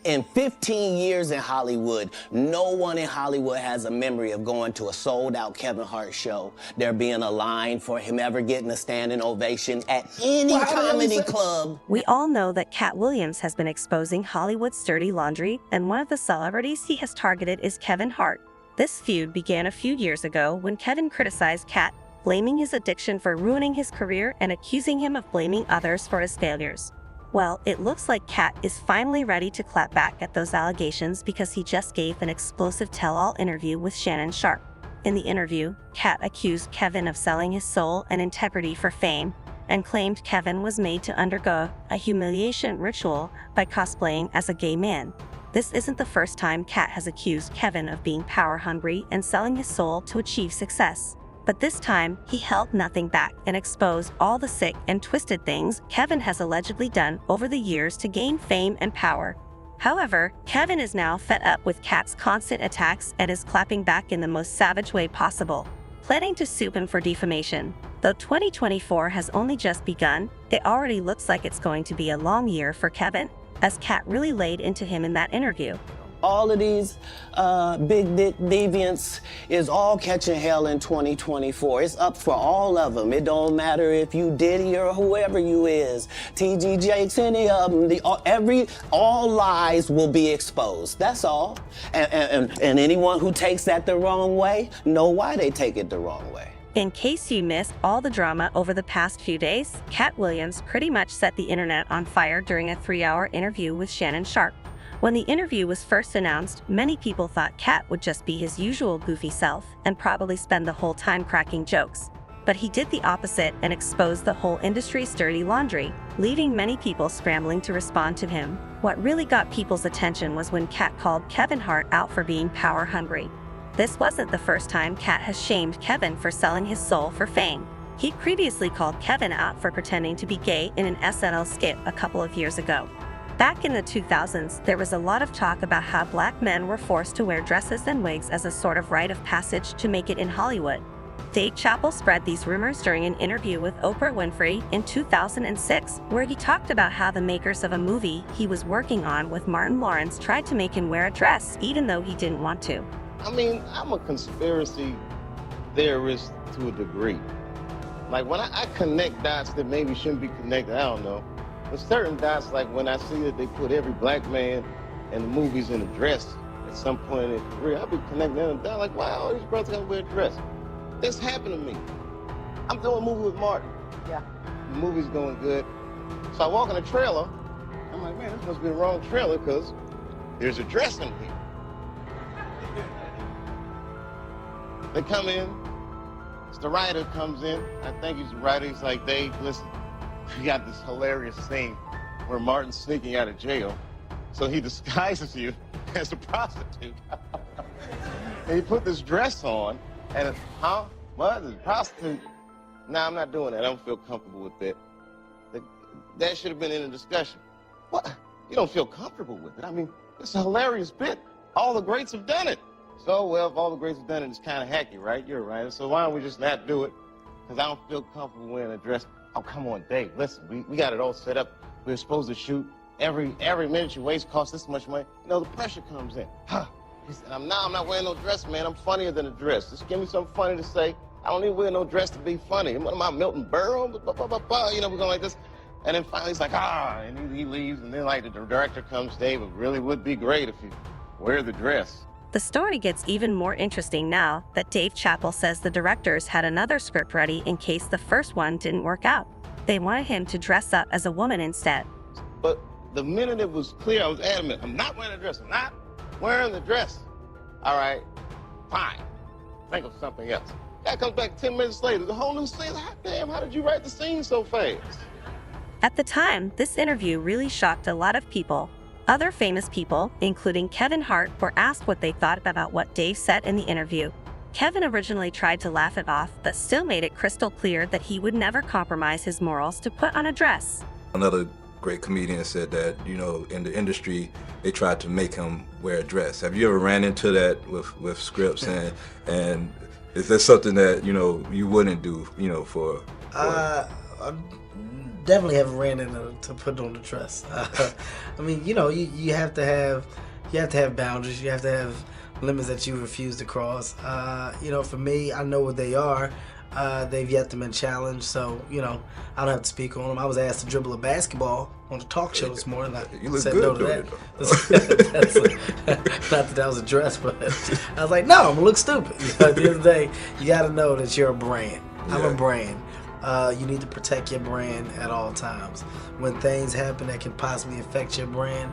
In 15 years in Hollywood, no one in Hollywood has a memory of going to a sold-out Kevin Hart show, there being a line for him ever getting a standing ovation at any comedy club. We all know that Katt Williams has been exposing Hollywood's dirty laundry, and one of the celebrities he has targeted is Kevin Hart. This feud began a few years ago when Kevin criticized Katt, blaming his addiction for ruining his career and accusing him of blaming others for his failures. Well, it looks like Katt is finally ready to clap back at those allegations because he just gave an explosive tell-all interview with Shannon Sharpe. In the interview, Katt accused Kevin of selling his soul and integrity for fame and claimed Kevin was made to undergo a humiliation ritual by cosplaying as a gay man. This isn't the first time Katt has accused Kevin of being power-hungry and selling his soul to achieve success. But this time, he held nothing back and exposed all the sick and twisted things Kevin has allegedly done over the years to gain fame and power. However, Kevin is now fed up with Katt's constant attacks and is clapping back in the most savage way possible, planning to sue him for defamation. Though 2024 has only just begun, it already looks like it's going to be a long year for Kevin, as Katt really laid into him in that interview. All of these big dick deviants is all catching hell in 2024. It's up for all of them. It don't matter if you Diddy or whoever you is, T.G. Jakes, any of them. All lies will be exposed. That's all. And anyone who takes that the wrong way, know why they take it the wrong way. In case you missed all the drama over the past few days, Katt Williams pretty much set the internet on fire during a 3-hour interview with Shannon Sharpe. When the interview was first announced, many people thought Katt would just be his usual goofy self and probably spend the whole time cracking jokes. But he did the opposite and exposed the whole industry's dirty laundry, leaving many people scrambling to respond to him. What really got people's attention was when Katt called Kevin Hart out for being power-hungry. This wasn't the first time Katt has shamed Kevin for selling his soul for fame. He previously called Kevin out for pretending to be gay in an SNL skit a couple of years ago. Back in the 2000s, there was a lot of talk about how black men were forced to wear dresses and wigs as a sort of rite of passage to make it in Hollywood. Dave Chappelle spread these rumors during an interview with Oprah Winfrey in 2006, where he talked about how the makers of a movie he was working on with Martin Lawrence tried to make him wear a dress, even though he didn't want to. I mean, I'm a conspiracy theorist to a degree. Like, when I connect dots that maybe shouldn't be connected, I don't know. With certain dots, like when I see that they put every black man in the movies in a dress at some point in their career, I'll be connecting them down like, wow, all these brothers gotta wear a dress. This happened to me. I'm doing a movie with Martin. Yeah. The movie's going good. So I walk in a trailer. I'm like, man, this must be the wrong trailer because there's a dress in here. They come in. The writer comes in. I think he's the writer. He's like, Dave, listen. We got this hilarious scene where Martin's sneaking out of jail. So he disguises you as a prostitute. And he put this dress on, and what? This prostitute? Nah, I'm not doing that. I don't feel comfortable with that. That should have been in the discussion. What? You don't feel comfortable with it? I mean, it's a hilarious bit. All the greats have done it. So, well, if all the greats have done it, it's kind of hacky, right? You're a writer. So why don't we just not do it? Because I don't feel comfortable wearing a dress. Oh, come on, Dave, listen, we got it all set up. We're supposed to shoot. Every minute you waste costs this much money. You know, the pressure comes in. He said, I'm not wearing no dress, man. I'm funnier than a dress. Just give me something funny to say. I don't need to wear no dress to be funny. What am I, Milton Berle? You know, we're going like this. And then finally he's like, and he leaves. And then, like, the director comes, Dave, it really would be great if you wear the dress. The story gets even more interesting now that Dave Chappelle says the directors had another script ready in case the first one didn't work out. They wanted him to dress up as a woman instead. But the minute it was clear, I was adamant, I'm not wearing a dress. I'm not wearing the dress. All right, fine. Think of something else. Guy comes back 10 minutes later, the whole new scene. Damn, how did you write the scene so fast? At the time, this interview really shocked a lot of people. Other famous people, including Kevin Hart, were asked what they thought about what Dave said in the interview. Kevin originally tried to laugh it off, but still made it crystal clear that he would never compromise his morals to put on a dress. Another great comedian said that, you know, in the industry, they tried to make him wear a dress. Have you ever ran into that with scripts? And is that something that, you know, you wouldn't do, you know, for I definitely haven't ran into to put on the dress. I mean, you know, you have to have boundaries. You have to have limits that you refuse to cross. You know, for me, I know what they are. They've yet to been challenged, so you know I don't have to speak on them. I was asked to dribble a basketball on the talk show this morning. You look said good no to doing that. Not that was a dress, but I was like, no, I'm gonna look stupid. You know, at the end of the day, you got to know that you're a brand. I'm a brand. You need to protect your brand at all times. When things happen that can possibly affect your brand,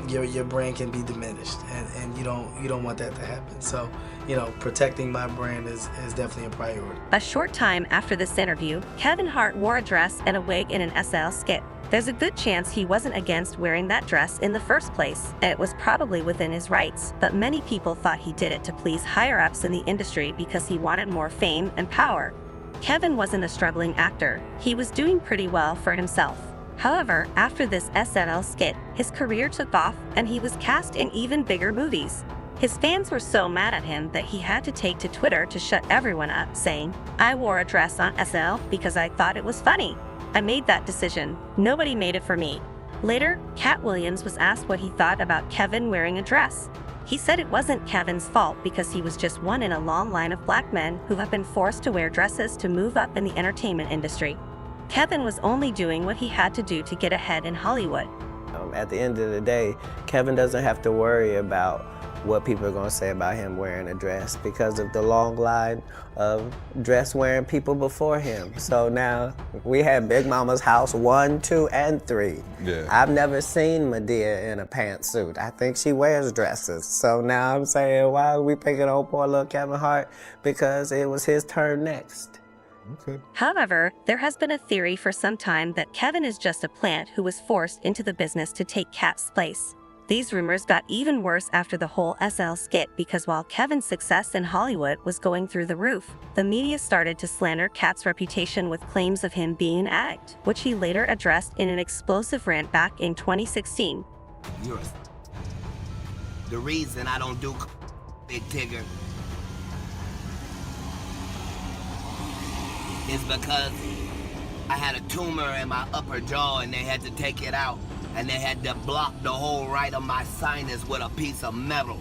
your brand can be diminished, and you don't want that to happen. So, you know, protecting my brand is definitely a priority. A short time after this interview, Kevin Hart wore a dress and a wig in an SNL skit. There's a good chance he wasn't against wearing that dress in the first place. It was probably within his rights, but many people thought he did it to please higher-ups in the industry because he wanted more fame and power. Kevin wasn't a struggling actor. He was doing pretty well for himself. However, after this SNL skit, his career took off and he was cast in even bigger movies. His fans were so mad at him that he had to take to Twitter to shut everyone up, saying, "I wore a dress on SNL because I thought it was funny. I made that decision. Nobody made it for me." Later, Katt Williams was asked what he thought about Kevin wearing a dress. He said it wasn't Kevin's fault because he was just one in a long line of black men who have been forced to wear dresses to move up in the entertainment industry. Kevin was only doing what he had to do to get ahead in Hollywood. At the end of the day, Kevin doesn't have to worry about what people are going to say about him wearing a dress because of the long line of dress-wearing people before him. So now we have Big Mama's house 1, 2, and 3. Yeah. I've never seen Medea in a pantsuit. I think she wears dresses. So now I'm saying, why are we picking on poor little Kevin Hart? Because it was his turn next. Okay. However, there has been a theory for some time that Kevin is just a plant who was forced into the business to take Katt's place. These rumors got even worse after the whole SNL skit because while Kevin's success in Hollywood was going through the roof, the media started to slander Katt's reputation with claims of him being an addict, which he later addressed in an explosive rant back in 2016. The reason I don't do Big Tigger is because I had a tumor in my upper jaw and they had to take it out. And they had to block the whole right of my sinus with a piece of metal.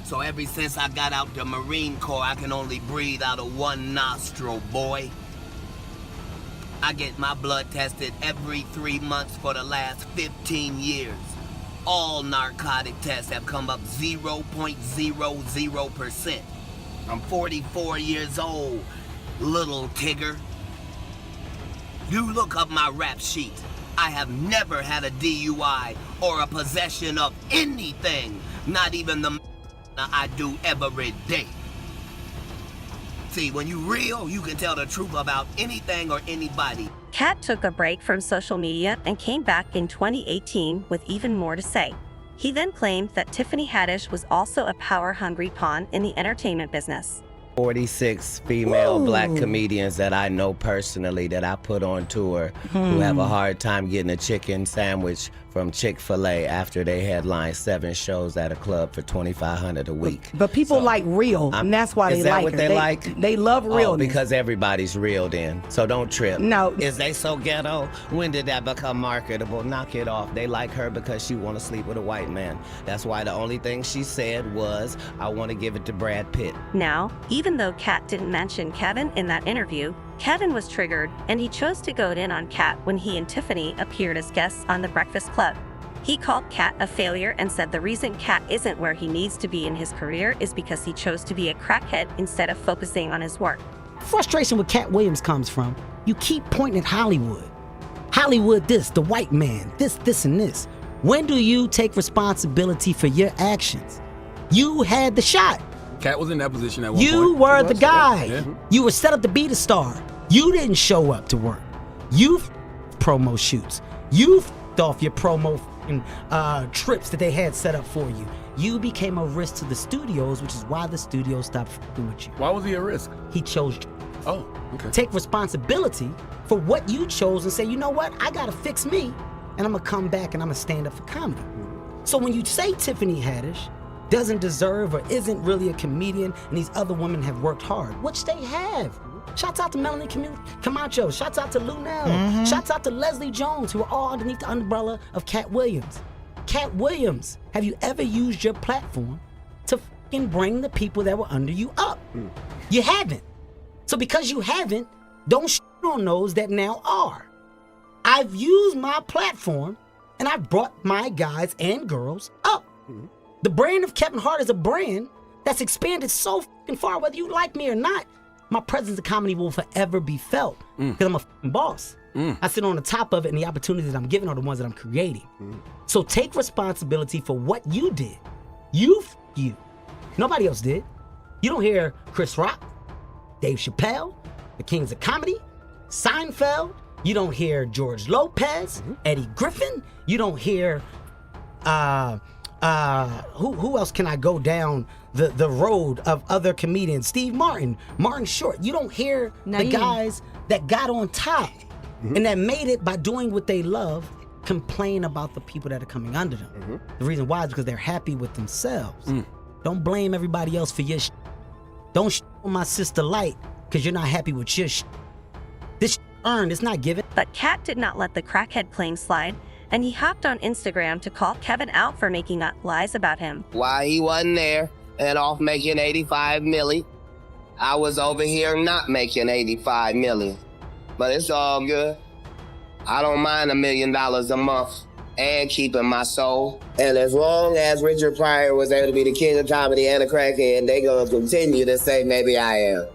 So ever since I got out the Marine Corps, I can only breathe out of one nostril, boy. I get my blood tested every 3 months for the last 15 years. All narcotic tests have come up 0.00%. I'm 44 years old, little Tigger. You look up my rap sheet. I have never had a DUI or a possession of anything, not even the I do every day. See, when you real, you can tell the truth about anything or anybody. Katt took a break from social media and came back in 2018 with even more to say. He then claimed that Tiffany Haddish was also a power-hungry pawn in the entertainment business. 46 female black comedians that I know personally that I put on tour who have a hard time getting a chicken sandwich from Chick-fil-A after they headline 7 shows at a club for $2,500 a week. But people like real, and that's why they like her. Is that what they like? They love realness. Oh, because everybody's real then. So don't trip. No. Is they so ghetto? When did that become marketable? Knock it off. They like her because she want to sleep with a white man. That's why the only thing she said was, I want to give it to Brad Pitt. Now, even though Katt didn't mention Kevin in that interview, Kevin was triggered and he chose to go in on Katt when he and Tiffany appeared as guests on The Breakfast Club. He called Katt a failure and said the reason Katt isn't where he needs to be in his career is because he chose to be a crackhead instead of focusing on his work. Frustration with Katt Williams comes from, you keep pointing at Hollywood. Hollywood this, the white man, this, and this. When do you take responsibility for your actions? You had the shot. Katt was in that position at one point. You were the guy. Yeah. You were set up to be the star. You didn't show up to work. You promo shoots. You off your promo trips that they had set up for you. You became a risk to the studios, which is why the studios stopped f***ing with you. Why was he a risk? He chose you. Oh, okay. Take responsibility for what you chose and say, you know what, I gotta fix me, and I'm gonna come back and I'm gonna stand up for comedy. So when you say Tiffany Haddish doesn't deserve or isn't really a comedian and these other women have worked hard, which they have, Shouts out to Melanie Camacho. Shouts out to Lou Nell. Shouts out to Leslie Jones, who are all underneath the umbrella of Katt Williams. Katt Williams, have you ever used your platform to fucking bring the people that were under you up? You haven't. So because you haven't, don't shit on those that now are. I've used my platform and I've brought my guys and girls up. The brand of Kevin Hart is a brand that's expanded so fucking far, whether you like me or not. My presence in comedy will forever be felt because I'm a fucking boss. I sit on the top of it, and the opportunities that I'm giving are the ones that I'm creating. So take responsibility for what you did. You. Nobody else did. You don't hear Chris Rock, Dave Chappelle, the Kings of Comedy, Seinfeld. You don't hear George Lopez, Eddie Griffin. You don't hear who else can I go down the road of other comedians? Steve Martin, Martin Short. You don't hear the guys that got on top and that made it by doing what they love complain about the people that are coming under them. The reason why is because they're happy with themselves. Don't blame everybody else for your shit. Don't on my sister Light because you're not happy with your shit. This earned, it's not given. But Katt did not let the crackhead claim slide, and he hopped on Instagram to call Kevin out for making up lies about him. Why he wasn't there and off making 85 million. I was over here not making 85 million. But it's all good. I don't mind $1 million a month and keeping my soul. And as long as Richard Pryor was able to be the king of comedy and a crackhead, they gonna continue to say maybe I am.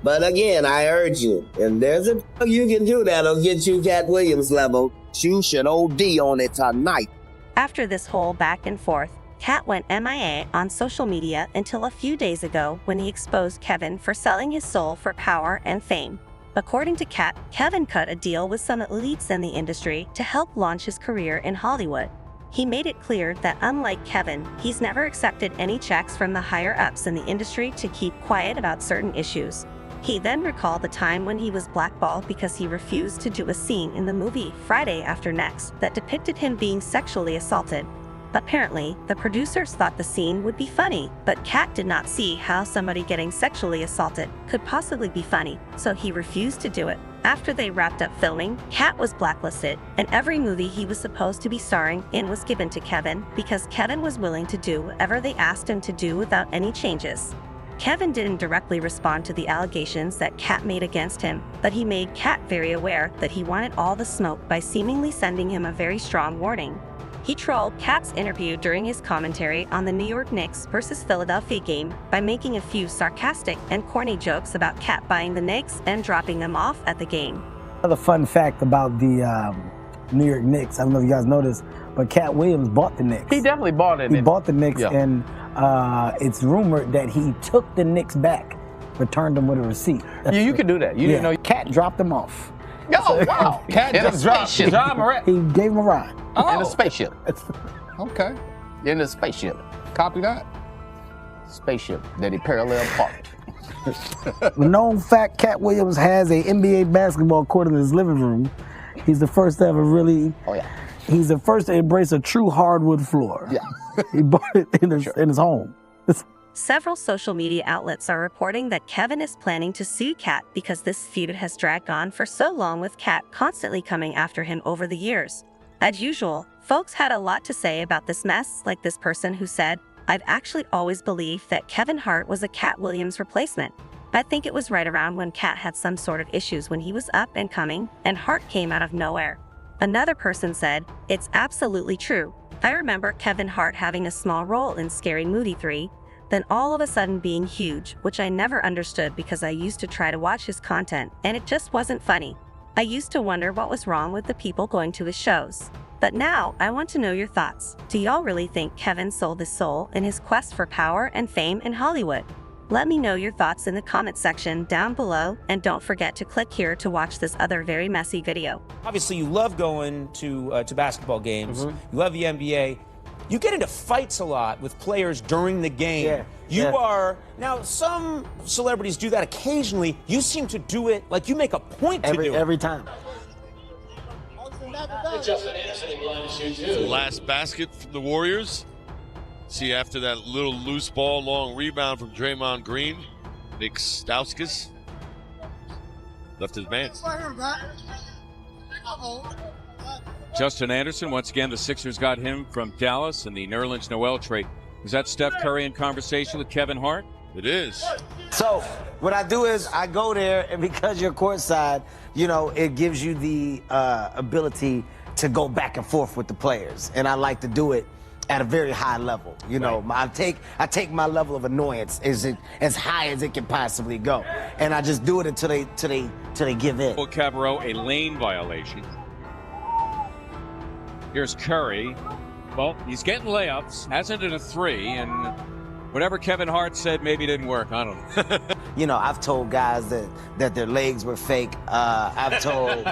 But again, I urge you, and there's a you can do that'll get you Katt Williams level. You should OD on it tonight. After this whole back and forth, Katt went MIA on social media until a few days ago when he exposed Kevin for selling his soul for power and fame. According to Katt, Kevin cut a deal with some elites in the industry to help launch his career in Hollywood. He made it clear that unlike Kevin, he's never accepted any checks from the higher-ups in the industry to keep quiet about certain issues. He then recalled the time when he was blackballed because he refused to do a scene in the movie Friday After Next that depicted him being sexually assaulted. Apparently, the producers thought the scene would be funny, but Katt did not see how somebody getting sexually assaulted could possibly be funny, so he refused to do it. After they wrapped up filming, Katt was blacklisted, and every movie he was supposed to be starring in was given to Kevin because Kevin was willing to do whatever they asked him to do without any changes. Kevin didn't directly respond to the allegations that Katt made against him, but he made Katt very aware that he wanted all the smoke by seemingly sending him a very strong warning. He trolled Katt's interview during his commentary on the New York Knicks versus Philadelphia game by making a few sarcastic and corny jokes about Katt buying the Knicks and dropping them off at the game. Another fun fact about the New York Knicks, I don't know if you guys noticed, but Katt Williams bought the Knicks. He definitely bought it. He bought the Knicks, Yeah. and it's rumored that he took the Knicks back, returned them with a receipt. You can do that. You didn't know. Katt dropped them off. Oh, wow. Katt In a just dropped spaceship. Ja Morant. He gave him a ride. In a spaceship. Okay. In a spaceship. Copy that. Spaceship that he parallel parked. Known fact, Katt Williams has a NBA basketball court in his living room. He's the first to ever really, Oh, yeah. he's the first to embrace a true hardwood floor. Yeah. He bought it in his home. Several social media outlets are reporting that Kevin is planning to sue Katt because this feud has dragged on for so long, with Katt constantly coming after him over the years. As usual, folks had a lot to say about this mess, like this person who said, "I've actually always believed that Kevin Hart was a Katt Williams replacement. I think it was right around when Katt had some sort of issues when he was up and coming, and Hart came out of nowhere." Another person said, "It's absolutely true. I remember Kevin Hart having a small role in Scary Movie 3, then all of a sudden being huge, which I never understood because I used to try to watch his content, and it just wasn't funny. I used to wonder what was wrong with the people going to his shows. But now, I want to know your thoughts. Do y'all really think Kevin sold his soul in his quest for power and fame in Hollywood? Let me know your thoughts in the comment section down below, and don't forget to click here to watch this other very messy video. Obviously, you love going to basketball games. You love the NBA. You get into fights a lot with players during the game. Yeah, You yeah. are, now some celebrities do that occasionally. You seem to do it, like you make a point to do it. Every time. The last basket from the Warriors. See, after that little loose ball, long rebound from Draymond Green, Nick Stauskas left his man. Justin Anderson, once again, the Sixers got him from Dallas in the Nerlens Noel trade. Was that Steph Curry in conversation with Kevin Hart? It is. So what I do is I go there, and because you're courtside, you know, it gives you the ability to go back and forth with the players, and I like to do it at a very high level. You know, I take my level of annoyance as high as it can possibly go, and I just do it until they give in. Well, Cabarro, a lane violation. Here's Curry. Well, he's getting layups, hasn't hit a three, and whatever Kevin Hart said maybe didn't work. I don't know. You know, I've told guys that their legs were fake. I've told.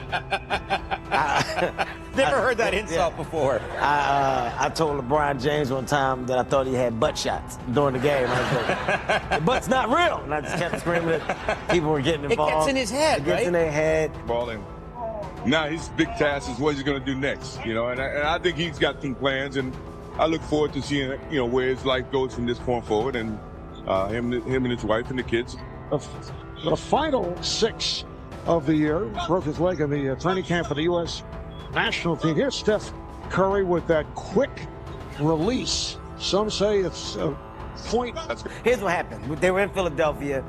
Never heard that insult before. I told LeBron James one time that I thought he had butt shots during the game. I was like, the butt's not real. And I just kept screaming that people were getting involved. It gets in his head, It gets in their head. Balling. Now his big task is what he's going to do next, you know, and I think he's got some plans, and I look forward to seeing, you know, where his life goes from this point forward, and him and his wife and the kids. The final 6 of the year, broke his leg in the training camp for the U.S. national team. Here's Steph Curry with that quick release. Some say it's a point. Here's what happened. They were in Philadelphia.